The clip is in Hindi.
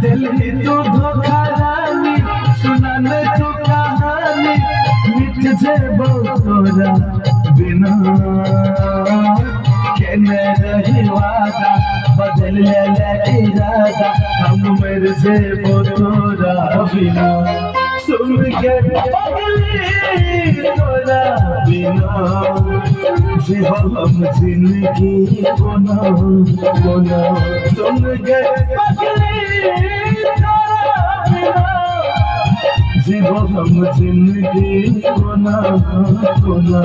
दिल ही तो धोखा रानी सुनाने तो कहानी मिट जेबो तोरा बिना कहने रही वादा बदल ले इरादा हम मर जेबो तोरा बिना सुन के पगली तोरा बिना जीवो हम जिंदगी कोना कोना सुन के पगली जीवो हम जिंदगी कोना कोना